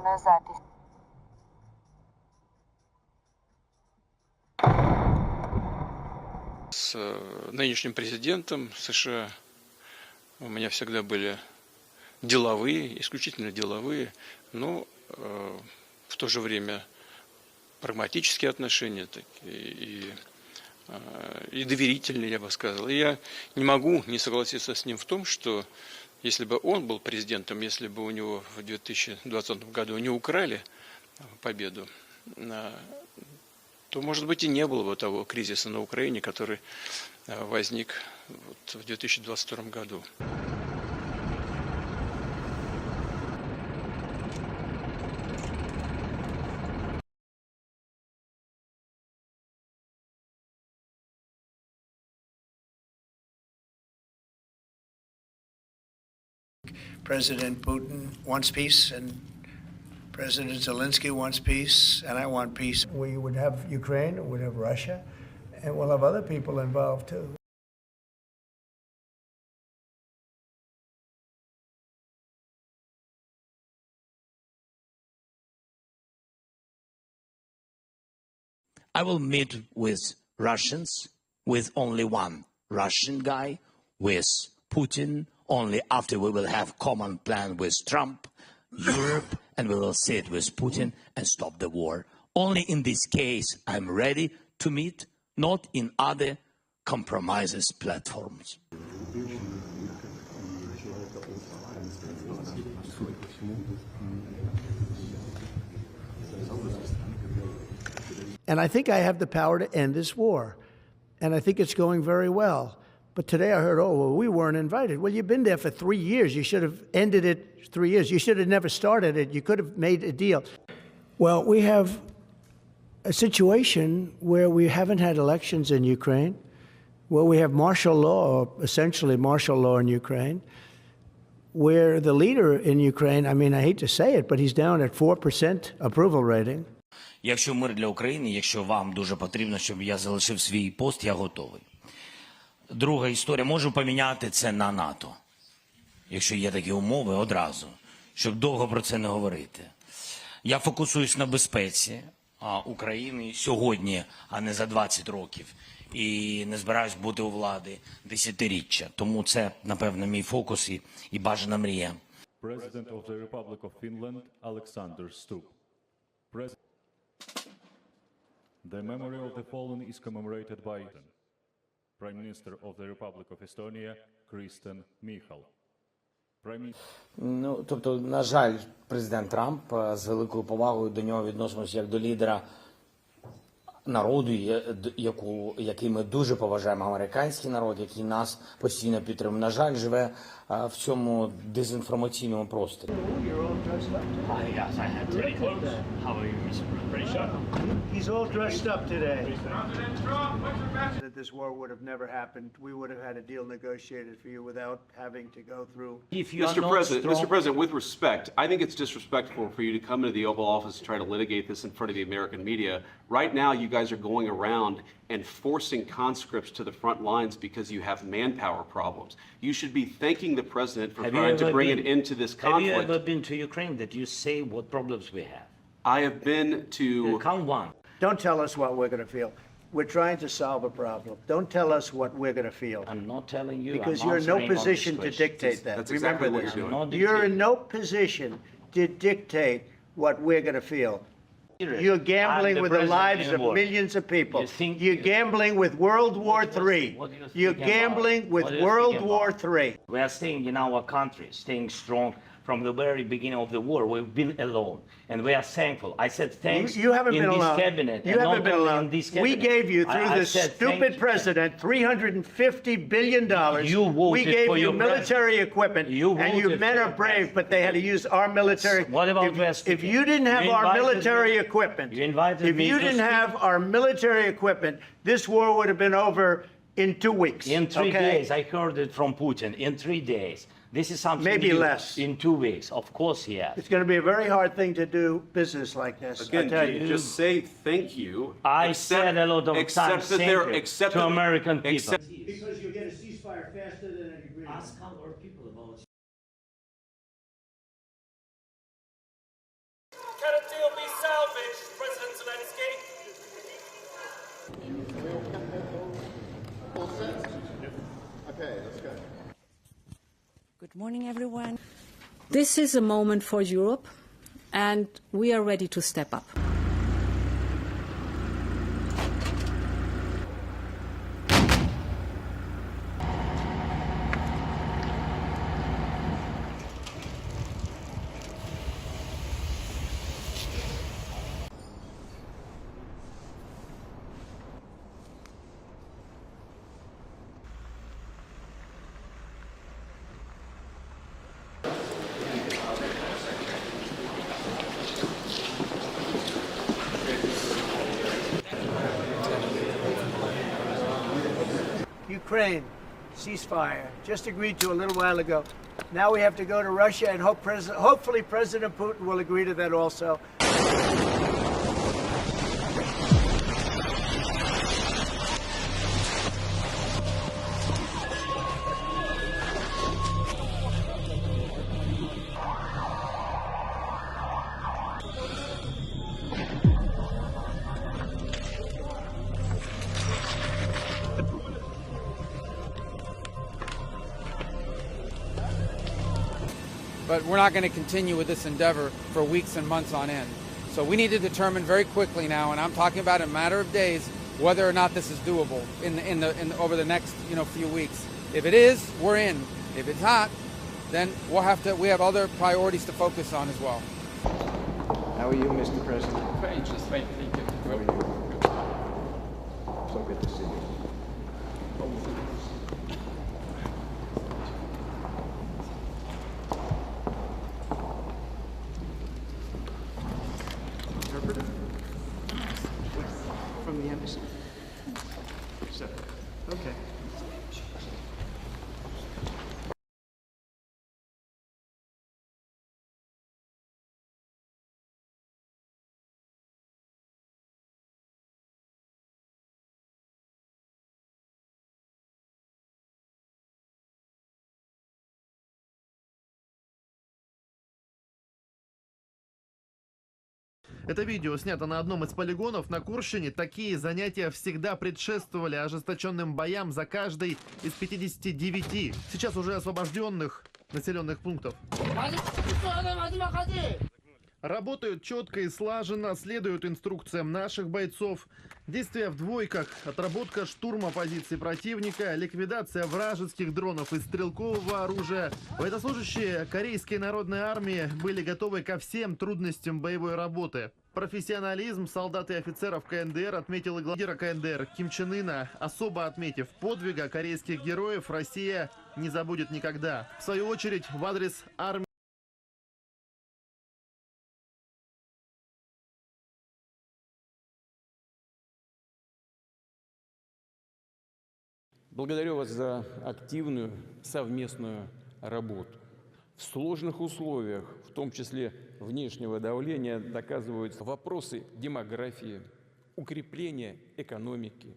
телевизионную запись. С нынешним президентом США у меня всегда были деловые, исключительно деловые, но в то же время прагматические отношения и доверительные, я бы сказал. И я не могу не согласиться с ним в том, что если бы он был президентом, если бы у него в 2020 году не украли победу, то, может быть, и не было бы того кризиса на Украине, который возник в 2022 году. President Putin wants peace, and President Zelensky wants peace, and I want peace. We would have Ukraine, we would have Russia, and we'll have other people involved too. I will meet with Russians, with only one Russian guy, with Putin, only after we will have common plan with Trump, Europe, and we will sit with Putin and stop the war. Only in this case I'm ready to meet, not in other compromises platforms. And I think I have the power to end this war. And I think it's going very well. But today I heard, oh, well, we weren't invited. Well, you've been there for 3 years. You should have ended it 3 years. You should have never started it. You could have made a deal. Well, we have a situation where we haven't had elections in Ukraine, where we have martial law, or essentially martial law in Ukraine, where the leader in Ukraine, I mean, I hate to say it, but he's down at 4% approval rating. Якщо мир для України, якщо вам дуже потрібно, щоб я залишив свій пост, я готовий. Друга історія, можу поміняти це на НАТО, якщо є такі умови одразу, щоб довго про це не говорити. Я фокусуюсь на безпеці України сьогодні, а не за 20 років. І не збираюсь бути у влади десятиріччя. Тому це, напевно, мій фокус і бажана мрія. President of the Republic of Finland, Alexander Stubb. The memory of the fallen is commemorated by Prime Minister of the Republic of Estonia, Kristen Michal. Ну, тобто, на жаль, президент Трамп з великою повагою до нього відносимося як до лідера народу, який ми дуже поважаємо, американський народ, який нас постійно підтримує. На жаль, живе в цьому дезінформаційному просторі. He's all dressed up today. That this war would have never happened. We would have had a deal negotiated for you without having to go through. Mr. President, with respect, I think it's disrespectful for you to come into the Oval Office and try to litigate this in front of the American media. Right now, you guys are going around and forcing conscripts to the front lines because you have manpower problems. You should be thanking the president for trying to bring it into this conflict. Have you ever been to Ukraine that you say what problems we have? I have been to... Count one. Don't tell us what we're going to feel. We're trying to solve a problem. Don't tell us what we're going to feel. I'm not telling you. Because you're in no position to dictate that. That's exactly what you're doing. You're in no position to dictate what we're going to feel. You're gambling with the lives of millions of people. You're gambling with World War III. You're gambling with World War III. We are staying in our country, staying strong. From the very beginning of the war, we've been alone, and we are thankful. I said thanks. You haven't been alone. Cabinet, you haven't been alone. We gave you, through this stupid president, $350 billion. We gave you military equipment, and your men are brave, but they had to use our military. What about if you didn't have our military equipment, if you didn't have our military equipment, this war would have been over in 2 weeks. In 3 days, I heard it from Putin. In 3 days. This is something maybe new. Less. In 2 weeks, of course, yes. It's going to be a very hard thing to do business like this. Again, just say thank you. I said a lot of times thank you to American people. Because you get a ceasefire faster than an agreement. Ask our people about Good morning, everyone. This is a moment for Europe, and we are ready to step up. Ukraine, ceasefire, just agreed to a little while ago. Now we have to go to Russia and hopefully President Putin will agree to that also. But we're not going to continue with this endeavor for weeks and months on end. So we need to determine very quickly now, and I'm talking about in a matter of days, whether or not this is doable over the next few weeks. If it is, we're in. If it's not, then we have other priorities to focus on as well. How are you, Mr. President? Fine, just fine, thank you. How are you? So good to see you. Interpreter? From the embassy? So, okay. Это видео снято на одном из полигонов на Куршине. Такие занятия всегда предшествовали ожесточенным боям за каждый из 59 сейчас уже освобожденных населенных пунктов. Работают четко и слаженно, следуют инструкциям наших бойцов. Действия в двойках, отработка штурма позиций противника, ликвидация вражеских дронов и стрелкового оружия. Военнослужащие Корейской народной армии были готовы ко всем трудностям боевой работы. Профессионализм солдат и офицеров КНДР отметил и глава КНДР Ким Чен Ына. Особо отметив подвига корейских героев, Россия не забудет никогда. В свою очередь, в адрес армии Благодарю вас за активную совместную работу. В сложных условиях, в том числе внешнего давления, доказываются вопросы демографии, укрепления экономики.